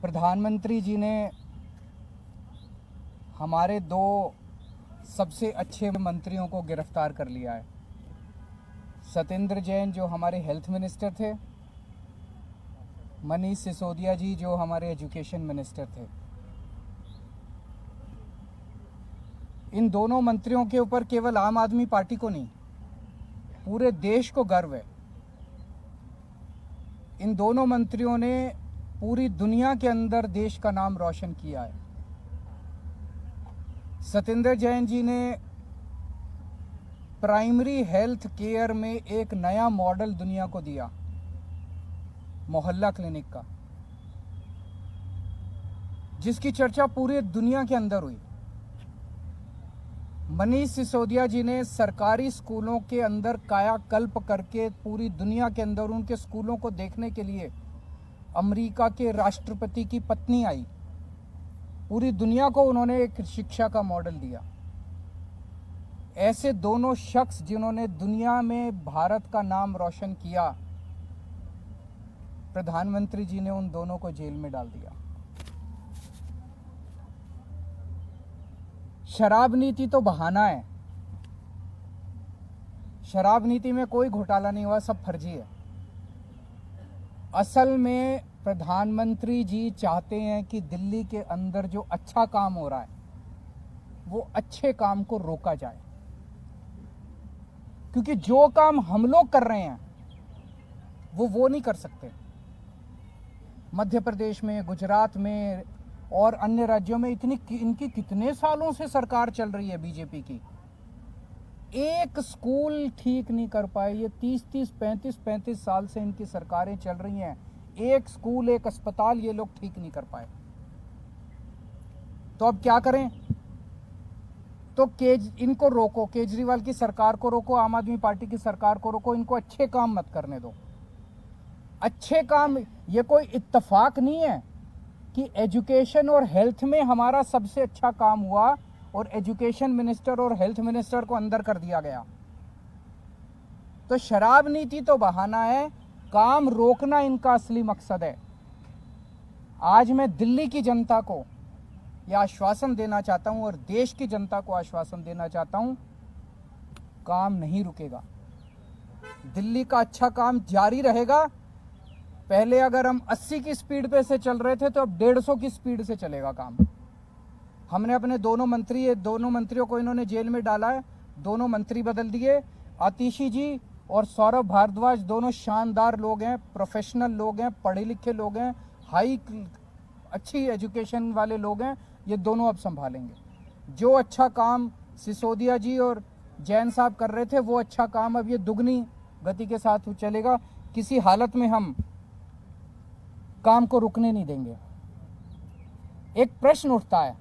प्रधानमंत्री जी ने हमारे दो सबसे अच्छे मंत्रियों को गिरफ्तार कर लिया है। सत्येंद्र जैन जो हमारे हेल्थ मिनिस्टर थे, मनीष सिसोदिया जी जो हमारे एजुकेशन मिनिस्टर थे। इन दोनों मंत्रियों के ऊपर केवल आम आदमी पार्टी को नहीं, पूरे देश को गर्व है। इन दोनों मंत्रियों ने पूरी दुनिया के अंदर देश का नाम रोशन किया है। सत्येंद्र जैन जी ने प्राइमरी हेल्थ केयर में एक नया मॉडल दुनिया को दिया, मोहल्ला क्लिनिक का, जिसकी चर्चा पूरी दुनिया के अंदर हुई। मनीष सिसोदिया जी ने सरकारी स्कूलों के अंदर कायाकल्प करके पूरी दुनिया के अंदर उनके स्कूलों को देखने के लिए अमेरिका के राष्ट्रपति की पत्नी आई। पूरी दुनिया को उन्होंने एक शिक्षा का मॉडल दिया। ऐसे दोनों शख्स जिन्होंने दुनिया में भारत का नाम रोशन किया, प्रधानमंत्री जी ने उन दोनों को जेल में डाल दिया। शराब नीति तो बहाना है। शराब नीति में कोई घोटाला नहीं हुआ, सब फर्जी है। असल में प्रधानमंत्री जी चाहते हैं कि दिल्ली के अंदर जो अच्छा काम हो रहा है वो अच्छे काम को रोका जाए, क्योंकि जो काम हम लोग कर रहे हैं वो नहीं कर सकते। मध्य प्रदेश में, गुजरात में और अन्य राज्यों में इनकी कितने सालों से सरकार चल रही है बीजेपी की, एक स्कूल ठीक नहीं कर पाए। ये 30-30, 35-35 साल से इनकी सरकारें चल रही हैं, एक स्कूल, एक अस्पताल ये लोग ठीक नहीं कर पाए। तो अब क्या करें? तो इनको रोको, केजरीवाल की सरकार को रोको, आम आदमी पार्टी की सरकार को रोको, इनको अच्छे काम मत करने दो। अच्छे काम, ये कोई इत्तेफाक नहीं है कि एजुकेशन और हेल्थ में हमारा सबसे अच्छा काम हुआ और एजुकेशन मिनिस्टर और हेल्थ मिनिस्टर को अंदर कर दिया गया। तो शराब नीति तो बहाना है, काम रोकना इनका असली मकसद है। आज मैं दिल्ली की जनता को यह आश्वासन देना चाहता हूं और देश की जनता को आश्वासन देना चाहता हूं, काम नहीं रुकेगा। दिल्ली का अच्छा काम जारी रहेगा। पहले अगर हम 80 की स्पीड पे से चल रहे थे तो अब 150 की स्पीड से चलेगा काम। हमने अपने दोनों मंत्रियों को इन्होंने जेल में डाला है, दोनों मंत्री बदल दिए। आतिशी जी और सौरभ भारद्वाज दोनों शानदार लोग हैं, प्रोफेशनल लोग हैं, पढ़े लिखे लोग हैं, अच्छी एजुकेशन वाले लोग हैं। ये दोनों अब संभालेंगे। जो अच्छा काम सिसोदिया जी और जैन साहब कर रहे थे वो अच्छा काम अब ये दुगनी गति के साथ चलेगा। किसी हालत में हम काम को रुकने नहीं देंगे। एक प्रश्न उठता है,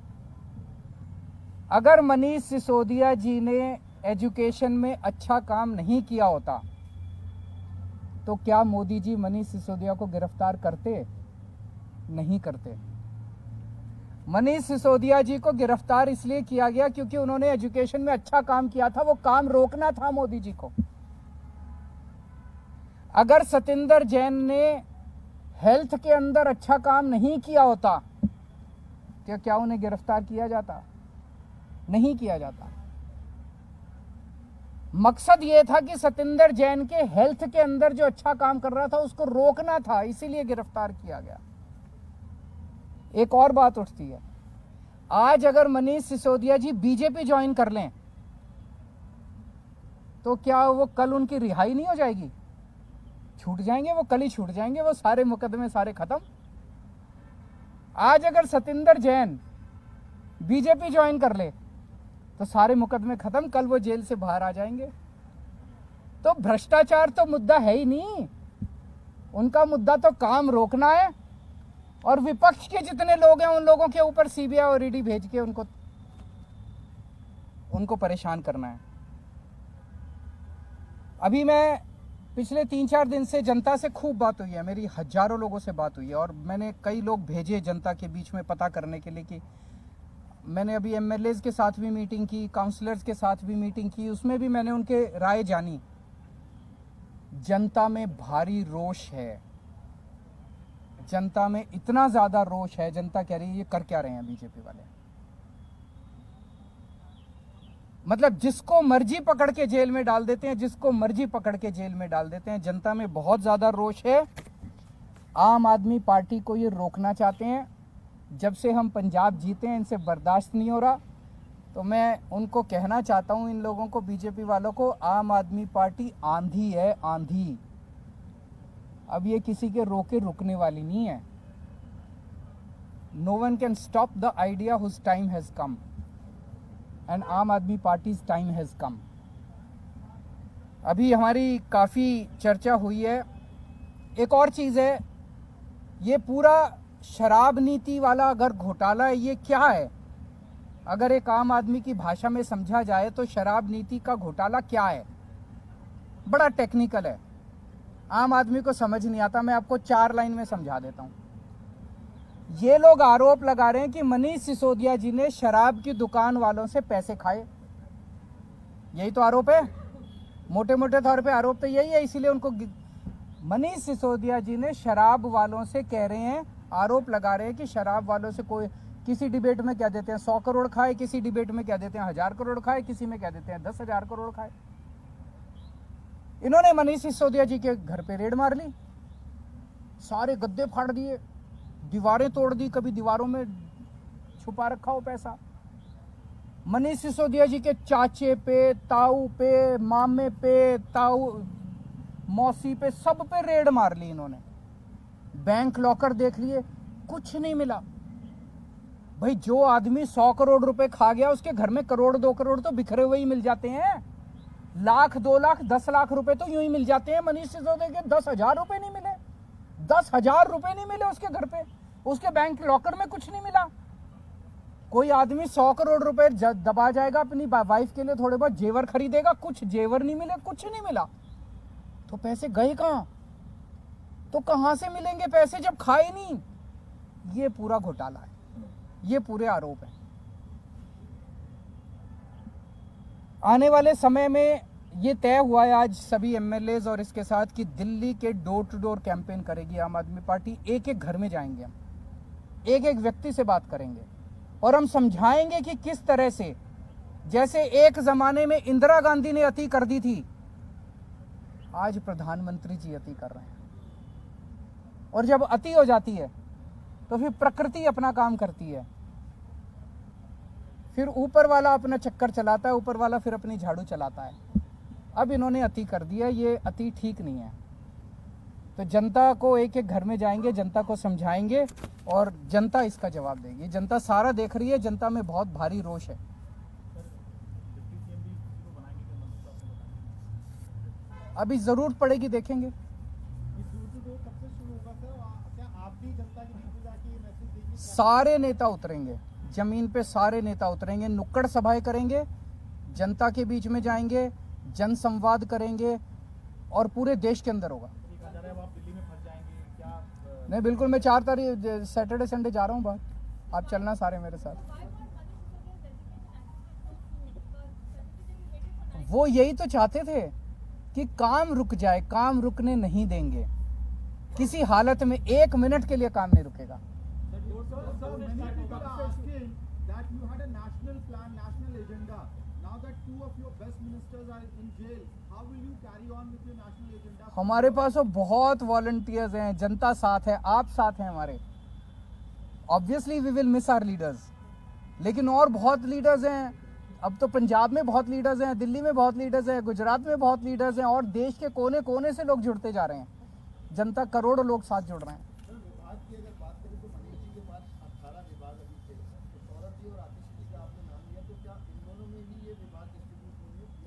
अगर मनीष सिसोदिया जी ने एजुकेशन में अच्छा काम नहीं किया होता तो क्या मोदी जी मनीष सिसोदिया को गिरफ्तार करते? नहीं करते। मनीष सिसोदिया जी को गिरफ्तार इसलिए किया गया क्योंकि उन्होंने एजुकेशन में अच्छा काम किया था, वो काम रोकना था मोदी जी को। अगर सत्येंद्र जैन ने हेल्थ के अंदर अच्छा काम नहीं किया होता तो क्या उन्हें गिरफ्तार किया जाता? नहीं किया जाता। मकसद यह था कि सत्येंद्र जैन के हेल्थ के अंदर जो अच्छा काम कर रहा था उसको रोकना था, इसीलिए गिरफ्तार किया गया। एक और बात उठती है, आज अगर मनीष सिसोदिया जी बीजेपी ज्वाइन कर लें तो क्या वो कल उनकी रिहाई नहीं हो जाएगी? छूट जाएंगे, वो कल ही छूट जाएंगे, वो सारे मुकदमे सारे खत्म। आज अगर सत्येंद्र जैन बीजेपी ज्वाइन कर ले तो सारे मुकदमे खत्म, कल वो जेल से बाहर आ जाएंगे। तो भ्रष्टाचार तो मुद्दा है ही नहीं, उनका मुद्दा तो काम रोकना है और विपक्ष के जितने लोग हैं उन लोगों के ऊपर सीबीआई और ईडी भेज के उनको परेशान करना है। अभी मैं पिछले 3-4 दिन से जनता से खूब बात हुई है, मेरी हजारों लोगों से बात हुई है और मैंने कई लोग भेजे जनता के बीच में पता करने के लिए कि मैंने अभी एमएलएज के साथ भी मीटिंग की, काउंसलर्स के साथ भी मीटिंग की, उसमें भी मैंने उनके राय जानी। जनता में भारी रोष है, जनता में इतना ज्यादा रोष है, जनता कह रही है ये कर क्या रहे हैं बीजेपी वाले। मतलब जिसको मर्जी पकड़ के जेल में डाल देते हैं, जिसको मर्जी पकड़ के जेल में डाल देते हैं। जनता में बहुत ज्यादा रोष है। आम आदमी पार्टी को ये रोकना चाहते हैं। जब से हम पंजाब जीते हैं इनसे बर्दाश्त नहीं हो रहा। तो मैं उनको कहना चाहता हूं, इन लोगों को, बीजेपी वालों को, आम आदमी पार्टी आंधी है, आंधी। अब ये किसी के रोके रुकने वाली नहीं है। No one can stop the idea whose time has come and Aam Aadmi parties time has कम। अभी हमारी काफी चर्चा हुई है। एक और चीज है, ये पूरा शराब नीति वाला अगर घोटाला है, ये क्या है? अगर एक आम आदमी की भाषा में समझा जाए तो शराब नीति का घोटाला क्या है? बड़ा टेक्निकल है, आम आदमी को समझ नहीं आता। मैं आपको 4 लाइन में समझा देता हूं। ये लोग आरोप लगा रहे हैं कि मनीष सिसोदिया जी ने शराब की दुकान वालों से पैसे खाए। यही तो आरोप है, मोटे मोटे तौर पे आरोप तो यही है। इसीलिए उनको मनीष सिसोदिया जी ने शराब वालों से कह रहे हैं, आरोप लगा रहे हैं कि शराब वालों से कोई, किसी डिबेट में कह देते हैं 100 करोड़ खाए, किसी डिबेट में कह देते हैं 1000 करोड़ खाए, किसी में कह देते हैं 10,000 करोड़ खाए। इन्होंने मनीष सिसोदिया जी के घर पे रेड मार ली, सारे गद्दे फाड़ दिए, दीवारें तोड़ दी, कभी दीवारों में छुपा रखा हो पैसा। मनीष सिसोदिया जी के चाचे पे, ताऊ पे, मामे पे, ताऊ मौसी पे, सब पे रेड मार ली इन्होंने। बैंक लॉकर देख लिए, कुछ नहीं मिला। भाई जो आदमी 100 करोड़ रुपए खा गया, उसके घर में करोड़ 2 करोड़ तो बिखरे हुए ही मिल जाते हैं। लाख 2 लाख 10 लाख रुपए तो यूं ही मिल जाते हैं। मनीष सिसोदिया के 10,000 रुपए नहीं मिले, 10,000 रुपए नहीं मिले उसके घर पे, उसके बैंक लॉकर में कुछ नहीं मिला। कोई आदमी 100 करोड़ रुपए दबा जाएगा, अपनी वाइफ के लिए थोड़े बहुत जेवर खरीदेगा, कुछ जेवर नहीं मिले, कुछ नहीं मिला, तो पैसे गए कहां? तो कहां से मिलेंगे पैसे जब खाए नहीं? ये पूरा घोटाला है, ये पूरे आरोप है। आने वाले समय में ये तय हुआ है आज सभी एमएलएज और इसके साथ कि दिल्ली के डोर टू डोर कैंपेन करेगी आम आदमी पार्टी। एक एक घर में जाएंगे हम, एक एक व्यक्ति से बात करेंगे और हम समझाएंगे कि किस तरह से, जैसे एक जमाने में इंदिरा गांधी ने अति कर दी थी, आज प्रधानमंत्री जी अति कर रहे हैं। और जब अति हो जाती है तो फिर प्रकृति अपना काम करती है, फिर ऊपर वाला अपना चक्कर चलाता है, ऊपर वाला फिर अपनी झाड़ू चलाता है। अब इन्होंने अति कर दिया, ये अति ठीक नहीं है। तो जनता को एक एक घर में जाएंगे, जनता को समझाएंगे और जनता इसका जवाब देगी। जनता सारा देख रही है, जनता में बहुत भारी रोष है। अभी जरूरत पड़ेगी, देखेंगे। सारे नेता उतरेंगे जमीन पे, सारे नेता उतरेंगे, नुक्कड़ सभाएं करेंगे, जनता के बीच में जाएंगे, जन संवाद करेंगे और पूरे देश के अंदर होगा। नहीं, बिल्कुल, मैं 4 तारीख सैटरडे संडे जा रहा हूँ बाहर, आप चलना सारे मेरे साथ। वो यही तो चाहते थे कि काम रुक जाए, काम रुकने नहीं देंगे किसी हालत में, 1 मिनट के लिए काम नहीं रुकेगा। हमारे पास तो बहुत वॉलंटियर्स हैं, जनता साथ है, आप साथ हैं हमारे। Obviously we will miss our leaders, लेकिन और बहुत लीडर्स हैं। अब तो पंजाब में बहुत लीडर्स हैं, दिल्ली में बहुत लीडर्स हैं, गुजरात में बहुत लीडर्स हैं और देश के कोने कोने से लोग जुड़ते जा रहे हैं। जनता, करोड़ों लोग साथ जुड़ रहे हैं।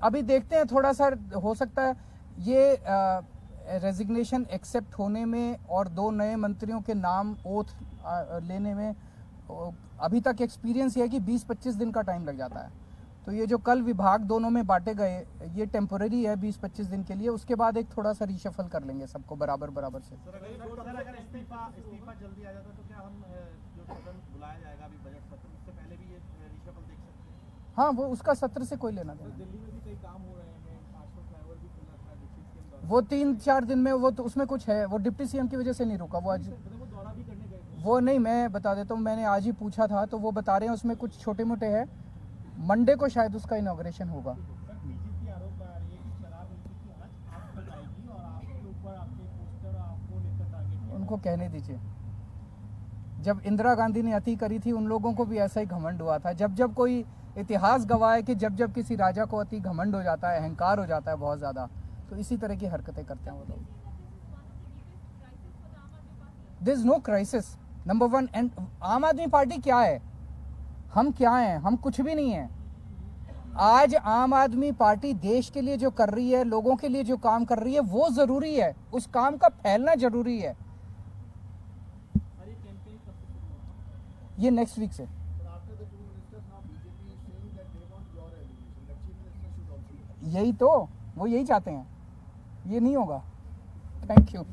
अभी देखते हैं, थोड़ा सा हो सकता है ये रेजिग्नेशन एक्सेप्ट होने में और 2 नए मंत्रियों के नाम ओथ लेने में अभी तक एक्सपीरियंस ये है कि 20-25 दिन का टाइम लग जाता है। तो ये जो कल विभाग दोनों में बांटे गए, ये टेम्पोररी है 20-25 दिन के लिए। उसके बाद एक थोड़ा सा रिशफल कर लेंगे सबको बराबर बराबर से। अगर इस्तीफा जल्दी आ जाता तो क्या हम जो सदन बुलाया जाएगा अभी बजट सत्र, उससे पहले भी ये रिशफल देख सकते हैं? हाँ, वो उसका सत्र से कोई लेना देना। दिल्ली में भी कई काम हो रहे हैं, आजकल फ्लाईओवर भी खुला था डिप्टी सीएम, वो 3-4 दिन में, वो तो उसमें कुछ है, वो डिप्टी सीएम की वजह से नहीं रुका। वो आज दौरा भी करने गए थे। वो नहीं, मैं बता देता हूँ, मैंने आज ही पूछा था तो वो बता रहे हैं उसमें कुछ छोटे मोटे हैं, मंडे को शायद उसका इनॉग्रेशन होगा। सर बीजेपी आरोप लगा रही है कि शराब नीति की जांच आप बताएगी और आपके ऊपर आपके पोस्टर आपको लेकर टारगेट। उनको कहने दीजिए, जब इंदिरा गांधी ने अति करी थी उन लोगों को भी ऐसा ही घमंड हुआ था। जब जब कोई इतिहास गवाह है कि जब जब किसी राजा को अति घमंड हो जाता है, अहंकार हो जाता है बहुत ज़्यादा, तो इसी तरह की हरकतें करते हैं वो लोग। This is no crisis number one. And Aam Aadmi party क्या है, हम क्या हैं? हम कुछ भी नहीं हैं। आज आम आदमी पार्टी देश के लिए जो कर रही है, लोगों के लिए जो काम कर रही है, वो जरूरी है, उस काम का फैलना जरूरी है। ये नेक्स्ट वीक से। यही तो, वो यही चाहते हैं, ये नहीं होगा। Thank you.